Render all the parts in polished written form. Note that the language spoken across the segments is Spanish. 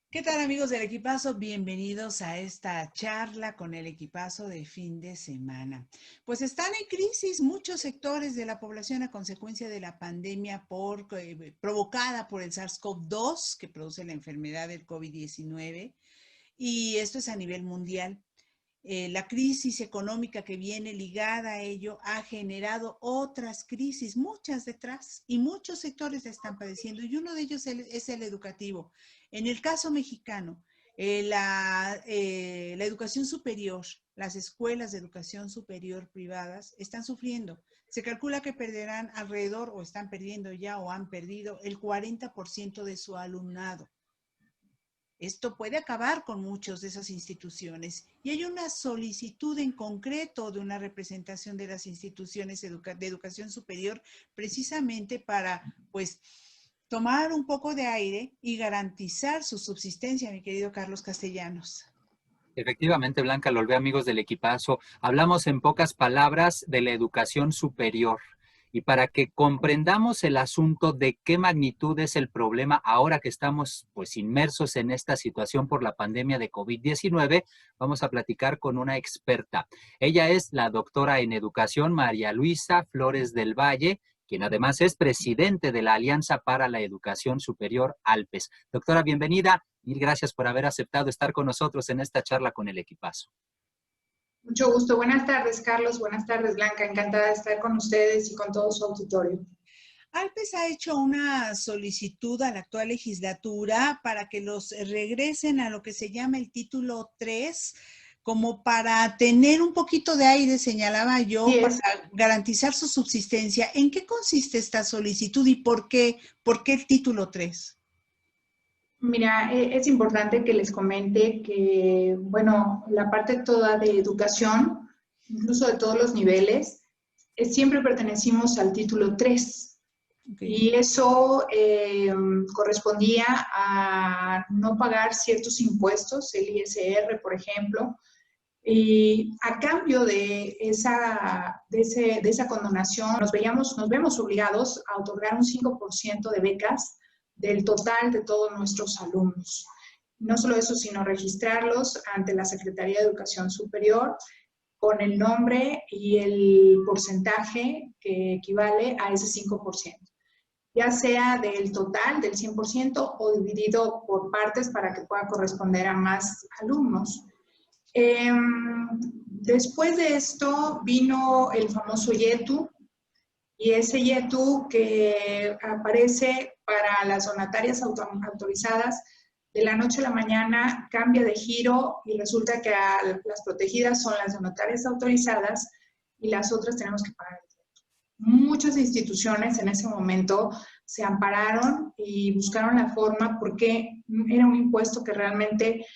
¿Qué tal, amigos del equipazo? Bienvenidos a esta charla con el equipazo de fin de semana. Pues están en crisis muchos sectores de la población a consecuencia de la pandemia provocada por el SARS-CoV-2 que produce la enfermedad del COVID-19, y esto es a nivel mundial. La crisis económica que viene ligada a ello ha generado otras crisis, muchas detrás, y muchos sectores la están padeciendo, y uno de ellos es el educativo. En el caso mexicano, la educación superior, las escuelas de educación superior privadas están sufriendo. Se calcula que perderán alrededor, o están perdiendo ya, o han perdido el 40% de su alumnado. Esto puede acabar con muchas de esas instituciones, y hay una solicitud en concreto de una representación de las instituciones de educación superior precisamente para, pues, tomar un poco de aire y garantizar su subsistencia, mi querido Carlos Castellanos. Efectivamente, Blanca Lolvé, amigos del equipazo, hablamos en pocas palabras de la educación superior. Y para que comprendamos el asunto de qué magnitud es el problema ahora que estamos pues inmersos en esta situación por la pandemia de COVID-19, vamos a platicar con una experta. Ella es la doctora en educación María Luisa Flores del Valle, quien además es presidente de la Alianza para la Educación Superior ALPES. Doctora, bienvenida. Mil gracias por haber aceptado estar con nosotros en esta charla con el equipazo. Mucho gusto. Buenas tardes, Carlos. Buenas tardes, Blanca. Encantada de estar con ustedes y con todo su auditorio. ALPES ha hecho una solicitud a la actual legislatura para que los regresen a lo que se llama el título 3, como para tener un poquito de aire, señalaba yo, para garantizar su subsistencia. ¿En qué consiste esta solicitud y por qué el título 3? Mira, es importante que les comente que, bueno, la parte toda de educación, incluso de todos los niveles, siempre pertenecimos al título 3. Okay. Y eso correspondía a no pagar ciertos impuestos, el ISR, por ejemplo, y a cambio de esa condonación nos vemos obligados a otorgar un 5% de becas del total de todos nuestros alumnos. No solo eso, sino registrarlos ante la Secretaría de Educación Superior con el nombre y el porcentaje que equivale a ese 5%, ya sea del total, del 100%, o dividido por partes para que pueda corresponder a más alumnos. Después de esto vino el famoso YETU, y ese YETU que aparece para las donatarias autorizadas, de la noche a la mañana cambia de giro y resulta que las protegidas son las donatarias autorizadas y las otras tenemos que pagar el YETU. Muchas instituciones en ese momento se ampararon y buscaron la forma porque era un impuesto que realmente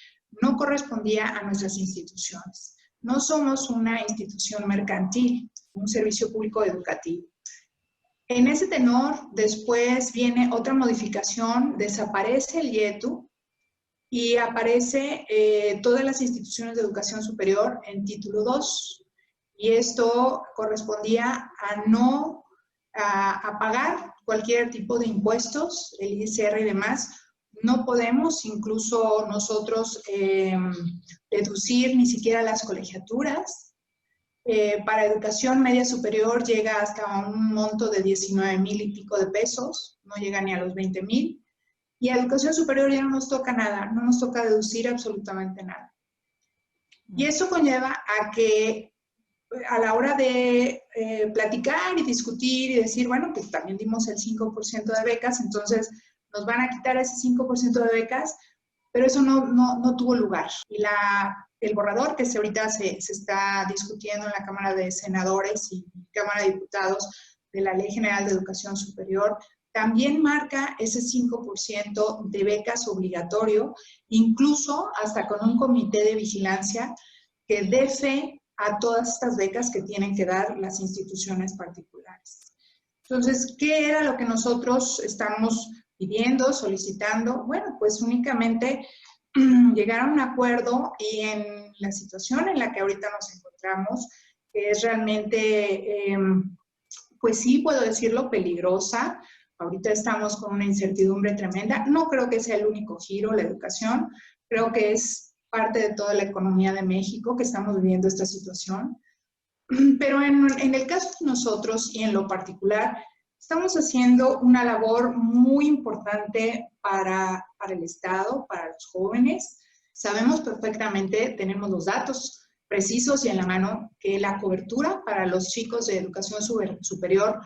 no correspondía a nuestras instituciones. No somos una institución mercantil, un servicio público educativo. En ese tenor, después viene otra modificación, desaparece el YETU y aparece todas las instituciones de educación superior en título 2. Y esto correspondía a pagar cualquier tipo de impuestos, el ISR y demás. No podemos incluso nosotros deducir ni siquiera las colegiaturas. Para educación media superior llega hasta un monto de 19,000 y pico de pesos, no llega ni a los 20,000. Y a educación superior ya no nos toca nada, no nos toca deducir absolutamente nada. Y eso conlleva a que a la hora de platicar y discutir y decir, bueno, pues también dimos el 5% de becas, entonces nos van a quitar ese 5% de becas, pero eso no tuvo lugar. Y el borrador que ahorita se está discutiendo en la Cámara de Senadores y Cámara de Diputados de la Ley General de Educación Superior también marca ese 5% de becas obligatorio, incluso hasta con un comité de vigilancia que dé fe a todas estas becas que tienen que dar las instituciones particulares. Entonces, ¿qué era lo que nosotros estamos pidiendo, solicitando? Bueno, pues únicamente llegar a un acuerdo, y en la situación en la que ahorita nos encontramos, que es realmente, pues sí puedo decirlo, peligrosa, Ahorita estamos con una incertidumbre tremenda. No creo que sea el único giro la educación. Creo que es parte de toda la economía de México que estamos viviendo esta situación. Pero en el caso de nosotros y en lo particular, estamos haciendo una labor muy importante para el Estado, para los jóvenes. Sabemos perfectamente, tenemos los datos precisos y en la mano, que la cobertura para los chicos de educación superior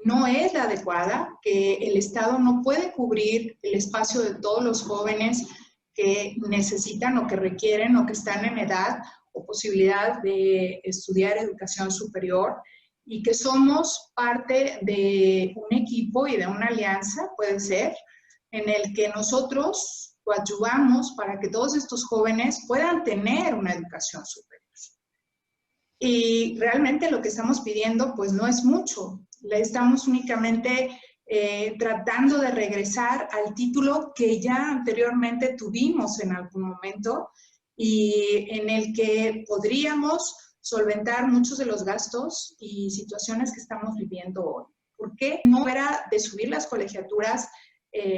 no es la adecuada, que el Estado no puede cubrir el espacio de todos los jóvenes que necesitan o que requieren o que están en edad o posibilidad de estudiar educación superior, y que somos parte de un equipo y de una alianza, puede ser, en el que nosotros coadyuvamos para que todos estos jóvenes puedan tener una educación superior. Y realmente lo que estamos pidiendo pues no es mucho, le estamos únicamente tratando de regresar al título que ya anteriormente tuvimos en algún momento y en el que podríamos solventar muchos de los gastos y situaciones que estamos viviendo hoy. ¿Por qué no era de subir las colegiaturas?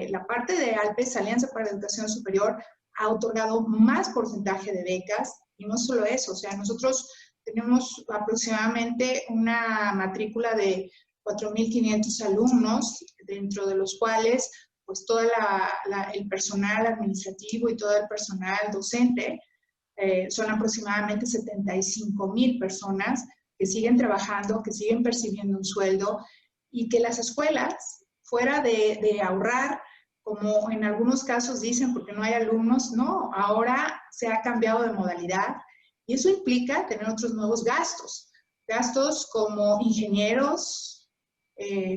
La parte de ALPES, Alianza para la Educación Superior, ha otorgado más porcentaje de becas y no solo eso, o sea, nosotros tenemos aproximadamente una matrícula de 4.500 alumnos, dentro de los cuales pues todo el personal administrativo y todo el personal docente, son aproximadamente 75,000 personas que siguen trabajando, que siguen percibiendo un sueldo, y que las escuelas, fuera de ahorrar, como en algunos casos dicen, porque no hay alumnos, no, ahora se ha cambiado de modalidad y eso implica tener otros nuevos gastos. Gastos como ingenieros,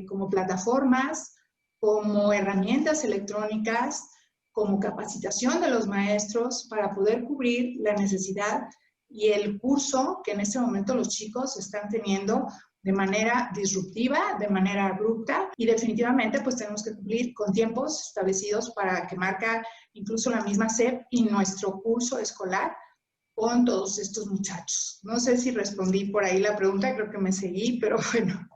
como plataformas, como herramientas electrónicas, como capacitación de los maestros para poder cubrir la necesidad y el curso que en este momento los chicos están teniendo de manera disruptiva, de manera abrupta, y definitivamente pues tenemos que cumplir con tiempos establecidos para que marca incluso la misma SEP y nuestro curso escolar con todos estos muchachos. No sé si respondí por ahí la pregunta, creo que me seguí, pero bueno.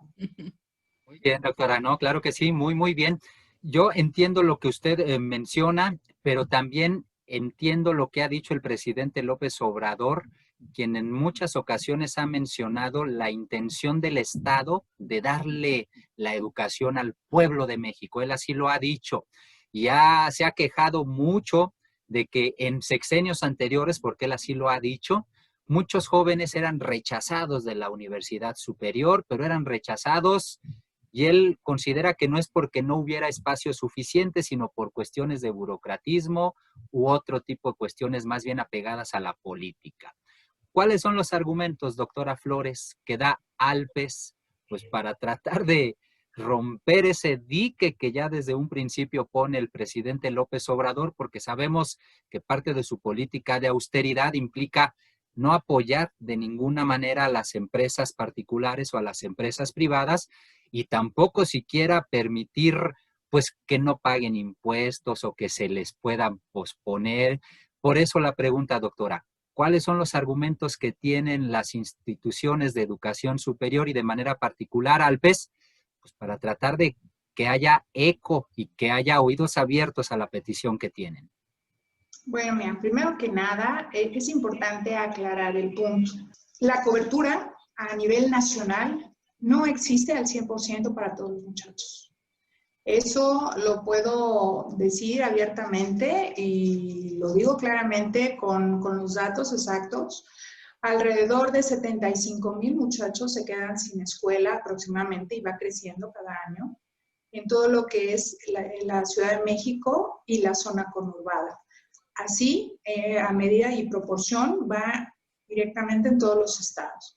Muy bien, doctora. No, claro que sí, muy, muy bien. Yo entiendo lo que usted menciona, pero también entiendo lo que ha dicho el presidente López Obrador, quien en muchas ocasiones ha mencionado la intención del Estado de darle la educación al pueblo de México. Él así lo ha dicho y se ha quejado mucho de que en sexenios anteriores, porque él así lo ha dicho, muchos jóvenes eran rechazados de la universidad superior, pero eran rechazados y él considera que no es porque no hubiera espacio suficiente, sino por cuestiones de burocratismo u otro tipo de cuestiones más bien apegadas a la política. ¿Cuáles son los argumentos, doctora Flores, que da ALPES pues, para tratar de romper ese dique que ya desde un principio pone el presidente López Obrador? Porque sabemos que parte de su política de austeridad implica no apoyar de ninguna manera a las empresas particulares o a las empresas privadas y tampoco siquiera permitir pues que no paguen impuestos o que se les puedan posponer. Por eso la pregunta, doctora, ¿cuáles son los argumentos que tienen las instituciones de educación superior y de manera particular ALPES pues para tratar de que haya eco y que haya oídos abiertos a la petición que tienen? Bueno, mira, primero que nada, es importante aclarar el punto. La cobertura a nivel nacional no existe al 100% para todos los muchachos. Eso lo puedo decir abiertamente y lo digo claramente con los datos exactos. Alrededor de 75,000 muchachos se quedan sin escuela aproximadamente y va creciendo cada año en todo lo que es la Ciudad de México y la zona conurbada. Así, a medida y proporción, va directamente en todos los estados.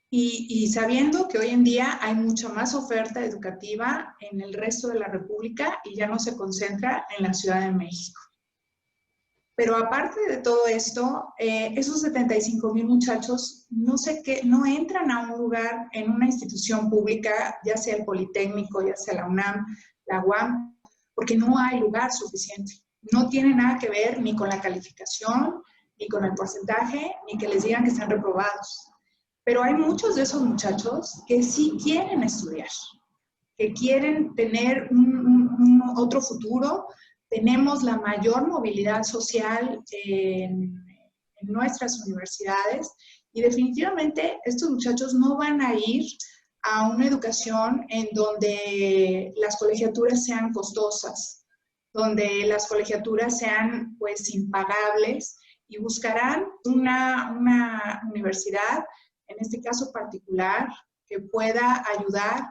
Y sabiendo que hoy en día hay mucha más oferta educativa en el resto de la República y ya no se concentra en la Ciudad de México. Pero aparte de todo esto, esos 75,000 muchachos no entran a un lugar en una institución pública, ya sea el Politécnico, ya sea la UNAM, la UAM, porque no hay lugar suficiente. No tiene nada que ver ni con la calificación, ni con el porcentaje, ni que les digan que están reprobados. Pero hay muchos de esos muchachos que sí quieren estudiar. que quieren tener otro futuro. Tenemos la mayor movilidad social en nuestras universidades y definitivamente estos muchachos no van a ir a una educación en donde las colegiaturas sean costosas, donde las colegiaturas sean pues impagables, y buscarán una universidad, en este caso particular, que pueda ayudar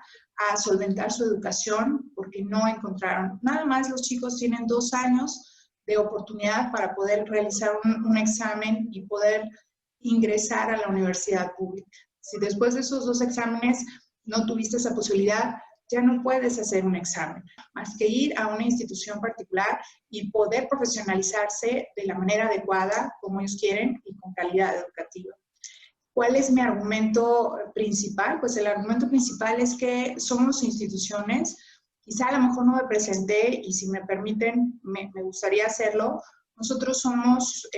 a solventar su educación, porque no encontraron. Nada más los chicos tienen 2 años de oportunidad para poder realizar un examen y poder ingresar a la universidad pública. Si después de esos 2 exámenes no tuviste esa posibilidad, ya no puedes hacer un examen, más que ir a una institución particular y poder profesionalizarse de la manera adecuada, como ellos quieren, y con calidad educativa. ¿Cuál es mi argumento principal? Pues el argumento principal es que somos instituciones, quizá a lo mejor no me presenté, y si me permiten, me gustaría hacerlo. Nosotros somos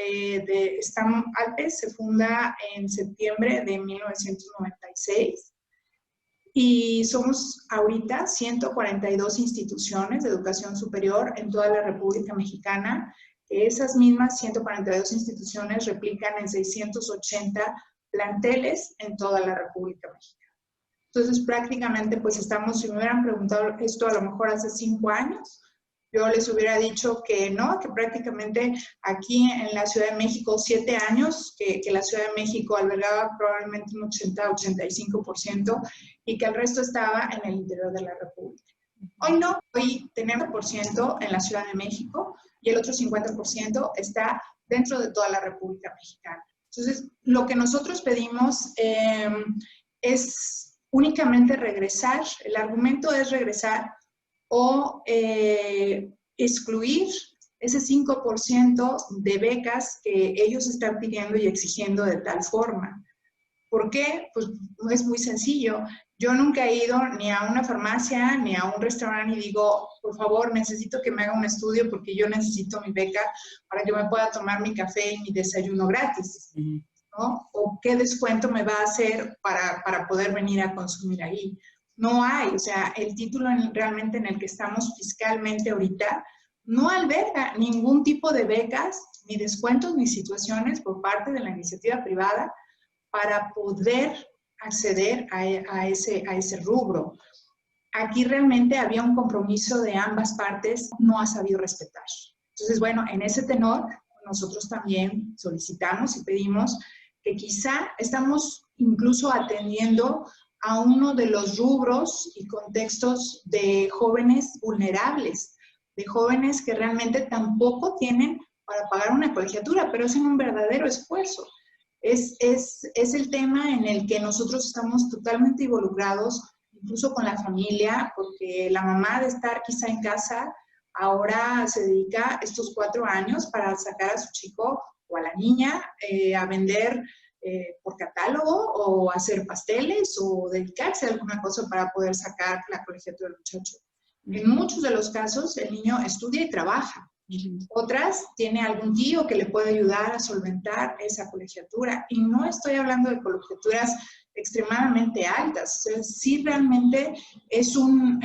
Alpes se funda en septiembre de 1996. Y somos ahorita 142 instituciones de educación superior en toda la República Mexicana. Esas mismas 142 instituciones replican en 680 planteles en toda la República Mexicana. Entonces, prácticamente, pues estamos, si me hubieran preguntado esto a lo mejor hace 5 años, yo les hubiera dicho que no, que prácticamente aquí en la Ciudad de México, 7 años, que la Ciudad de México albergaba probablemente un 80-85%, y que el resto estaba en el interior de la República. Hoy no, hoy tenemos 50% en la Ciudad de México y el otro 50% está dentro de toda la República Mexicana. Entonces, lo que nosotros pedimos es únicamente regresar, el argumento es regresar o excluir ese 5% de becas que ellos están pidiendo y exigiendo de tal forma. ¿Por qué? Pues es muy sencillo. Yo nunca he ido ni a una farmacia ni a un restaurante y digo, por favor, necesito que me haga un estudio porque yo necesito mi beca para que me pueda tomar mi café y mi desayuno gratis, ¿no? O qué descuento me va a hacer para poder venir a consumir ahí. No hay, o sea, el título realmente en el que estamos fiscalmente ahorita no alberga ningún tipo de becas, ni descuentos, ni situaciones por parte de la iniciativa privada para poder acceder a ese rubro. Aquí realmente había un compromiso de ambas partes, no ha sabido respetar. Entonces, bueno, en ese tenor, nosotros también solicitamos y pedimos que quizá estamos incluso atendiendo a uno de los rubros y contextos de jóvenes vulnerables, de jóvenes que realmente tampoco tienen para pagar una colegiatura, pero hacen un verdadero esfuerzo. Es el tema en el que nosotros estamos totalmente involucrados, incluso con la familia, porque la mamá de estar quizá en casa ahora se dedica estos 4 años para sacar a su chico o a la niña a vender por catálogo o hacer pasteles o dedicarse a alguna cosa para poder sacar la colegiatura del muchacho. En muchos de los casos el niño estudia y trabaja. Otras tiene algún tío que le puede ayudar a solventar esa colegiatura. Y no estoy hablando de colegiaturas extremadamente altas. O sea, sí realmente es un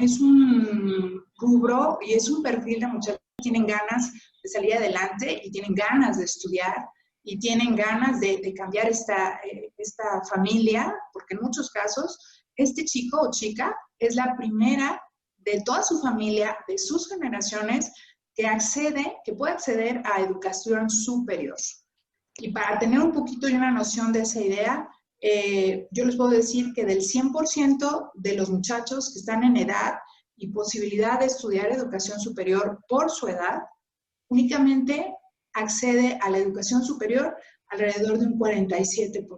rubro y es un perfil de muchachos que tienen ganas de salir adelante y tienen ganas de estudiar y tienen ganas de cambiar esta familia, porque en muchos casos este chico o chica es la primera de toda su familia, de sus generaciones, que puede acceder a educación superior. Y para tener un poquito y una noción de esa idea, yo les puedo decir que del 100% de los muchachos que están en edad y posibilidad de estudiar educación superior por su edad, únicamente accede a la educación superior alrededor de un 47%.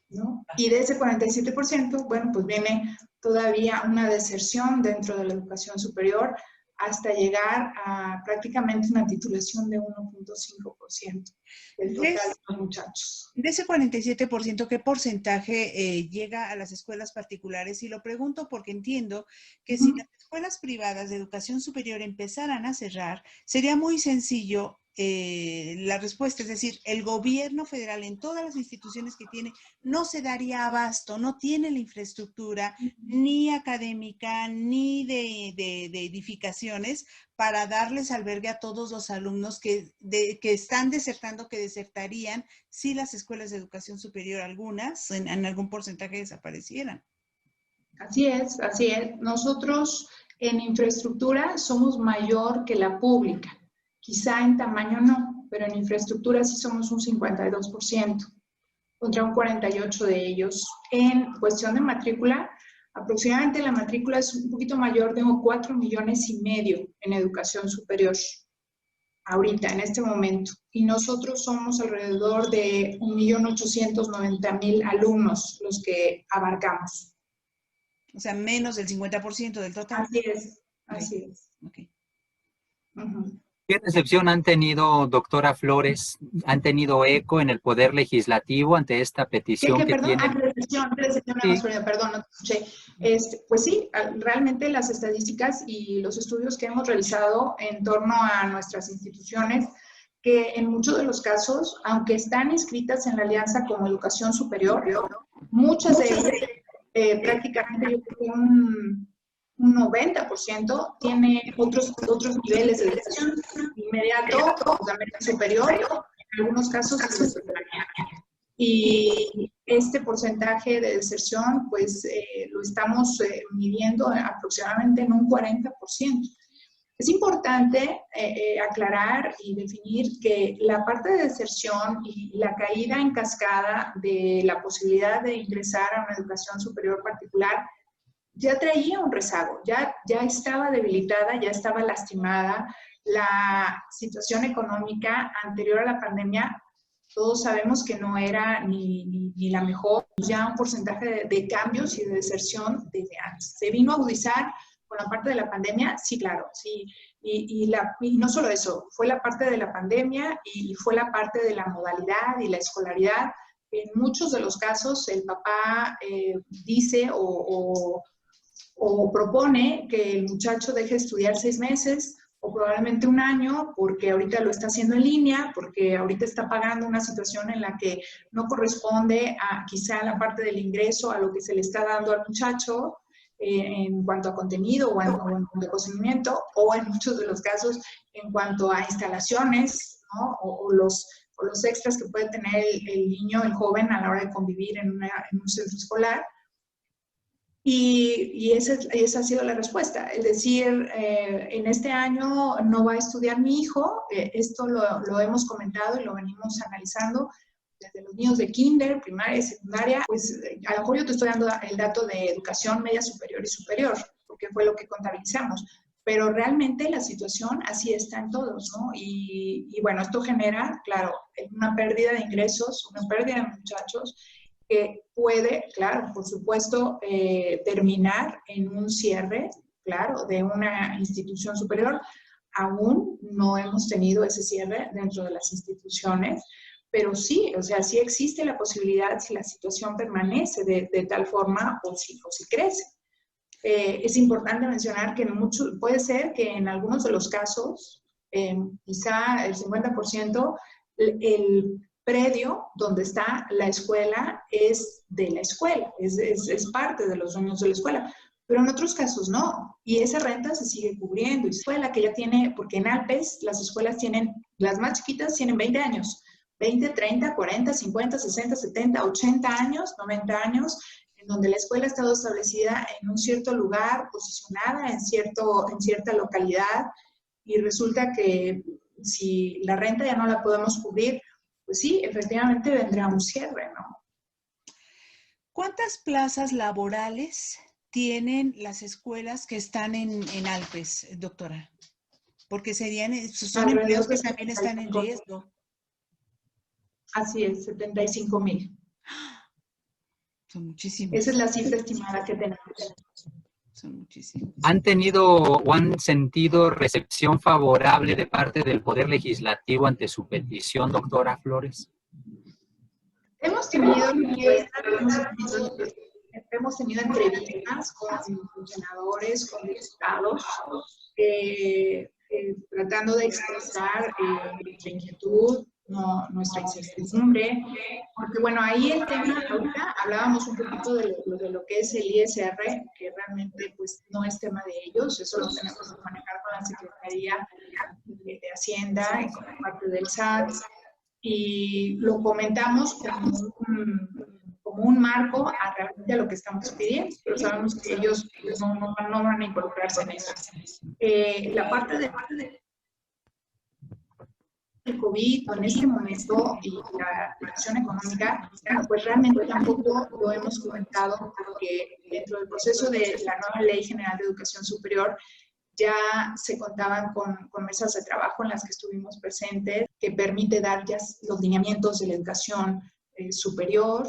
¿No? Y de ese 47%, bueno, pues viene todavía una deserción dentro de la educación superior hasta llegar a prácticamente una titulación de 1.5% del total de los muchachos. De ese 47%, ¿qué porcentaje llega a las escuelas particulares? Y lo pregunto porque entiendo que si las escuelas privadas de educación superior empezaran a cerrar, sería muy sencillo la respuesta, es decir, el gobierno federal en todas las instituciones que tiene no se daría abasto, no tiene la infraestructura ni académica ni de edificaciones para darles albergue a todos los alumnos que están desertando, que desertarían si las escuelas de educación superior, algunas, en algún porcentaje desaparecieran. Así es, así es. Nosotros en infraestructura somos mayor que la pública. Quizá en tamaño no, pero en infraestructura sí somos un 52%, contra un 48% de ellos. En cuestión de matrícula, aproximadamente la matrícula es un poquito mayor de 4,5 millones en educación superior, ahorita, en este momento. Y nosotros somos alrededor de 1.890.000 alumnos los que abarcamos. O sea, menos del 50% del total. Así es, así es. Okay. ¿Qué recepción han tenido, doctora Flores? ¿Han tenido eco en el Poder Legislativo ante esta petición que perdón? tienen? Perdón, no te escuché. Pues sí, realmente las estadísticas y los estudios que hemos realizado en torno a nuestras instituciones, que en muchos de los casos, aunque están inscritas en la alianza como educación superior, muchas de ellas, prácticamente yo creo que un 90% tiene otros niveles de educación inmediato, medio superior, en algunos casos y este porcentaje de deserción pues lo estamos midiendo aproximadamente en un 40%. Es importante aclarar y definir que la parte de deserción y la caída en cascada de la posibilidad de ingresar a una educación superior particular ya traía un rezago, ya estaba debilitada, ya estaba lastimada. La situación económica anterior a la pandemia, todos sabemos que no era ni la mejor, ya un porcentaje de cambios y de deserción desde antes. Se vino a agudizar con la parte de la pandemia, sí, claro, sí. Y no solo eso, fue la parte de la pandemia y fue la parte de la modalidad y la escolaridad. En muchos de los casos el papá dice o propone que el muchacho deje de estudiar 6 meses o probablemente 1 año porque ahorita lo está haciendo en línea, porque ahorita está pagando una situación en la que no corresponde a quizá la parte del ingreso a lo que se le está dando al muchacho en cuanto a contenido o en cuanto a conocimiento, o en muchos de los casos en cuanto a instalaciones, ¿no? o los extras que puede tener el niño, el joven a la hora de convivir en un centro escolar. Y esa ha sido la respuesta, es decir, en este año no va a estudiar mi hijo, esto lo hemos comentado y lo venimos analizando desde los niños de kinder, primaria y secundaria, pues a lo mejor yo te estoy dando el dato de educación media superior y superior, porque fue lo que contabilizamos, pero realmente la situación así está en todos, ¿no? Y bueno, esto genera, claro, una pérdida de ingresos, una pérdida de muchachos, que puede, claro, por supuesto, terminar en un cierre, claro, de una institución superior. Aún no hemos tenido ese cierre dentro de las instituciones, pero sí, o sea, sí existe la posibilidad si la situación permanece de tal forma o si crece. Es importante mencionar que puede ser que en algunos de los casos, quizá el 50%, el predio donde está la escuela es de la escuela, es parte de los dueños de la escuela, pero en otros casos no, y esa renta se sigue cubriendo. Y escuela que ya tiene, porque en Alpes las escuelas tienen, las más chiquitas tienen 20 años, 20, 30, 40, 50, 60, 70, 80 años, 90 años, en donde la escuela ha estado establecida en un cierto lugar, posicionada en cierta localidad, y resulta que si la renta ya no la podemos cubrir, pues sí, efectivamente vendrá un cierre, ¿no? ¿Cuántas plazas laborales tienen las escuelas que están en Alpes, doctora? Porque son empleos que también están en riesgo. Así es, 75,000. Son muchísimos. Esa es la cifra estimada que tenemos. Son muchísimos. ¿Han tenido o han sentido recepción favorable de parte del Poder Legislativo ante su petición, doctora Flores? Hemos tenido entrevistas con funcionadores, con diputados. tratando de expresar nuestra inquietud, nuestra incertidumbre, porque bueno, ahí el tema, ahorita hablábamos un poquito de lo que es el ISR, que realmente pues no es tema de ellos, eso lo tenemos que manejar con la Secretaría de Hacienda y con parte del SAT, y lo comentamos como un marco a realmente a lo que estamos pidiendo, pero sabemos que ellos no van a involucrarse en eso. La parte de el COVID en este momento y la situación económica, pues realmente tampoco lo hemos comentado porque dentro del proceso de la nueva Ley General de Educación Superior ya se contaban con mesas de trabajo en las que estuvimos presentes, que permite dar ya los lineamientos de la educación superior,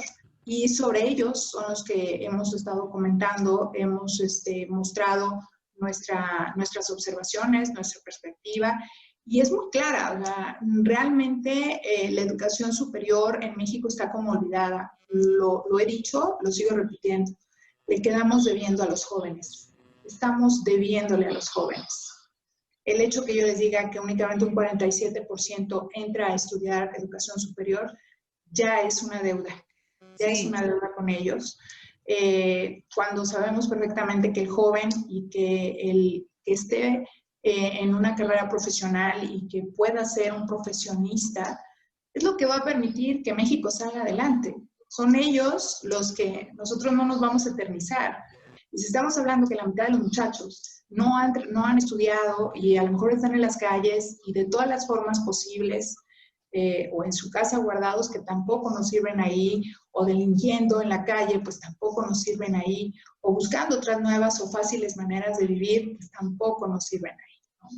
y sobre ellos son los que hemos estado comentando, hemos mostrado nuestras observaciones, nuestra perspectiva, y es muy clara. O sea, realmente la educación superior en México está como olvidada. Lo he dicho, lo sigo repitiendo. Le quedamos debiendo a los jóvenes. Estamos debiéndole a los jóvenes. El hecho que yo les diga que únicamente un 47% entra a estudiar educación superior ya es una deuda. Ya es una deuda con ellos. Cuando sabemos perfectamente que el joven y que esté en una carrera profesional y que pueda ser un profesionista, es lo que va a permitir que México salga adelante. Son ellos los que nosotros no nos vamos a eternizar. Y si estamos hablando que la mitad de los muchachos no han estudiado y a lo mejor están en las calles y de todas las formas posibles, o en su casa guardados, que tampoco nos sirven ahí, o delinquiendo en la calle, pues tampoco nos sirven ahí, o buscando otras nuevas o fáciles maneras de vivir, pues tampoco nos sirven ahí, ¿no?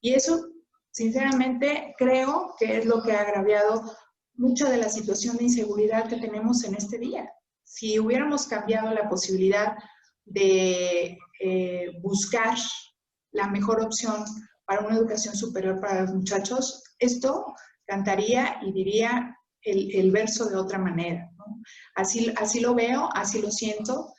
Y eso, sinceramente, creo que es lo que ha agraviado mucha de la situación de inseguridad que tenemos en este día. Si hubiéramos cambiado la posibilidad de buscar la mejor opción para una educación superior para los muchachos, esto cantaría y diría el verso de otra manera, ¿no? Así lo veo, así lo siento.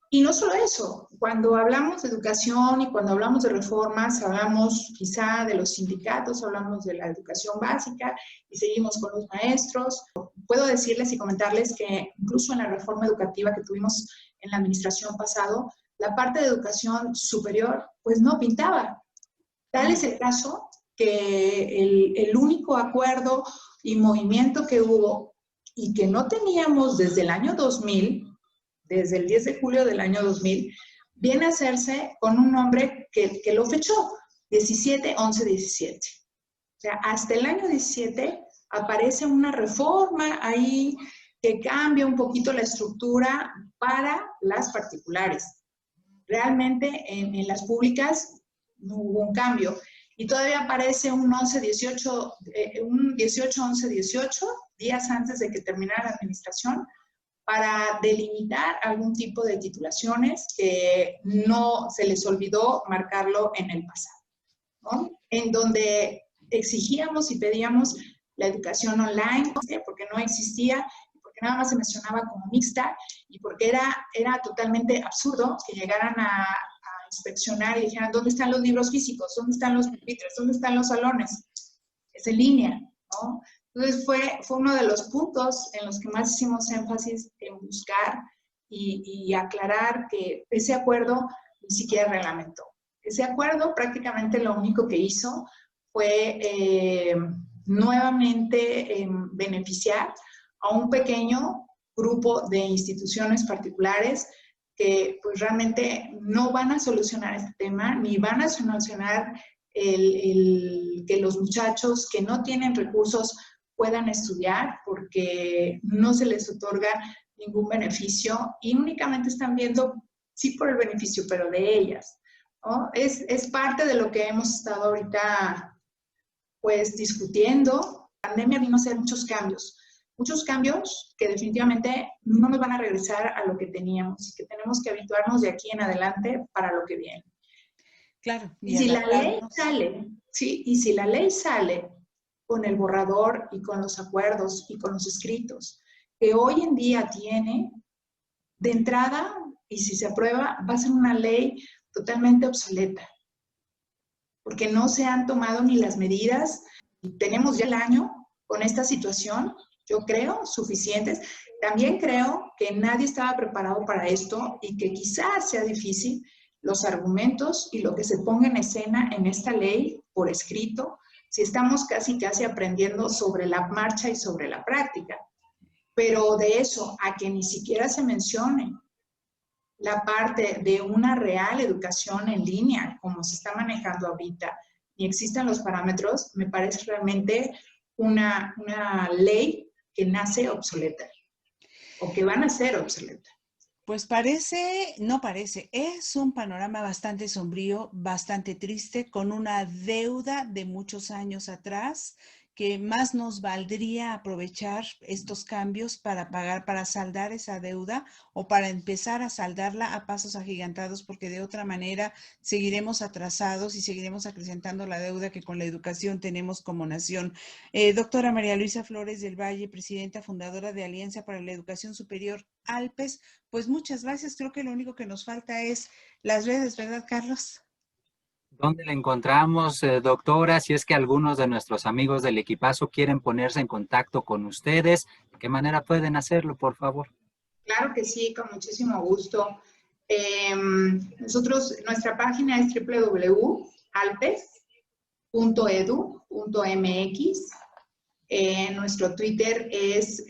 Y no solo eso, cuando hablamos de educación y cuando hablamos de reformas, hablamos quizá de los sindicatos, hablamos de la educación básica y seguimos con los maestros. Puedo decirles y comentarles que incluso en la reforma educativa que tuvimos en la administración pasado, la parte de educación superior pues no pintaba. Tal es el caso que el único acuerdo y movimiento que hubo y que no teníamos desde el año 2000, desde el 10 de julio del año 2000, viene a hacerse con un nombre que lo fechó, 17-11-17. O sea, hasta el año 17 aparece una reforma ahí que cambia un poquito la estructura para las particulares. Realmente en las públicas no hubo un cambio. Y todavía aparece un 18-11-18, días antes de que terminara la administración, para delimitar algún tipo de titulaciones que no se les olvidó marcarlo en el pasado, ¿no? En donde exigíamos y pedíamos la educación online, porque no existía, porque nada más se mencionaba como mixta y porque era totalmente absurdo que llegaran a inspeccionar y dijeran, ¿dónde están los libros físicos? ¿Dónde están los pupitres? ¿Dónde están los salones? Es en línea, ¿no? Entonces fue uno de los puntos en los que más hicimos énfasis en buscar y aclarar que ese acuerdo ni siquiera reglamentó. Ese acuerdo prácticamente lo único que hizo fue nuevamente beneficiar a un pequeño grupo de instituciones particulares que pues realmente no van a solucionar este tema, ni van a solucionar que los muchachos que no tienen recursos puedan estudiar porque no se les otorga ningún beneficio y únicamente están viendo, sí por el beneficio, pero de ellas, ¿no? Es parte de lo que hemos estado ahorita pues discutiendo. La pandemia vino a hacer muchos cambios que definitivamente no nos van a regresar a lo que teníamos y que tenemos que habituarnos de aquí en adelante para lo que viene. Claro. Y si la ley sale, sí, y si la ley sale con el borrador y con los acuerdos y con los escritos que hoy en día tiene, de entrada, y si se aprueba, va a ser una ley totalmente obsoleta. porque no se han tomado ni las medidas. Tenemos ya el año con esta situación, yo creo, suficientes. También creo que nadie estaba preparado para esto y que quizás sea difícil los argumentos y lo que se ponga en escena en esta ley por escrito, si estamos casi aprendiendo sobre la marcha y sobre la práctica. Pero de eso a que ni siquiera se mencione la parte de una real educación en línea, como se está manejando ahorita, ni existan los parámetros, me parece realmente una ley que nace obsoleta o que van a ser obsoleta. Pues parece, no parece, es un panorama bastante sombrío, bastante triste, con una deuda de muchos años atrás, que más nos valdría aprovechar estos cambios para pagar, para saldar esa deuda o para empezar a saldarla a pasos agigantados, porque de otra manera seguiremos atrasados y seguiremos acrecentando la deuda que con la educación tenemos como nación. Doctora María Luisa Flores del Valle, presidenta fundadora de Alianza para la Educación Superior, ALPES, pues muchas gracias. Creo que lo único que nos falta es las redes, ¿verdad, Carlos? ¿Dónde la encontramos, doctora? Si es que algunos de nuestros amigos del equipazo quieren ponerse en contacto con ustedes, ¿de qué manera pueden hacerlo, por favor? Claro que sí, con muchísimo gusto. Nuestra página es www.alpes.edu.mx. Nuestro Twitter es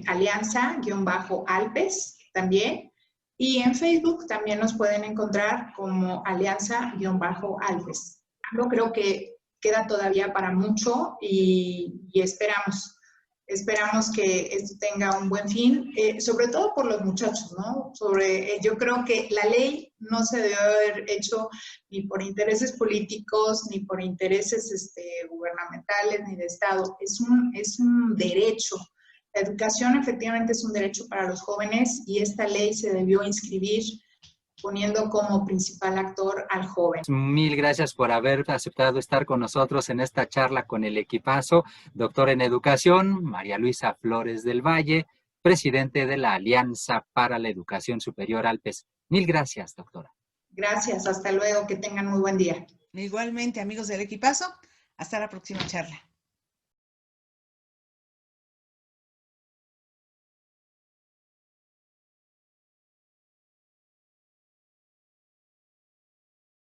alianza-alpes también. Y en Facebook también nos pueden encontrar como alianza-alpes. Yo creo que queda todavía para mucho y esperamos que esto tenga un buen fin, sobre todo por los muchachos, ¿no? Yo creo que la ley no se debe haber hecho ni por intereses políticos, ni por intereses gubernamentales, ni de Estado. Es un derecho. La educación efectivamente es un derecho para los jóvenes y esta ley se debió inscribir poniendo como principal actor al joven. Mil gracias por haber aceptado estar con nosotros en esta charla con el equipazo. Doctora en Educación, María Luisa Flores del Valle, presidente de la Alianza para la Educación Superior ALPES. Mil gracias, doctora. Gracias, hasta luego, que tengan muy buen día. Igualmente, amigos del equipazo, hasta la próxima charla.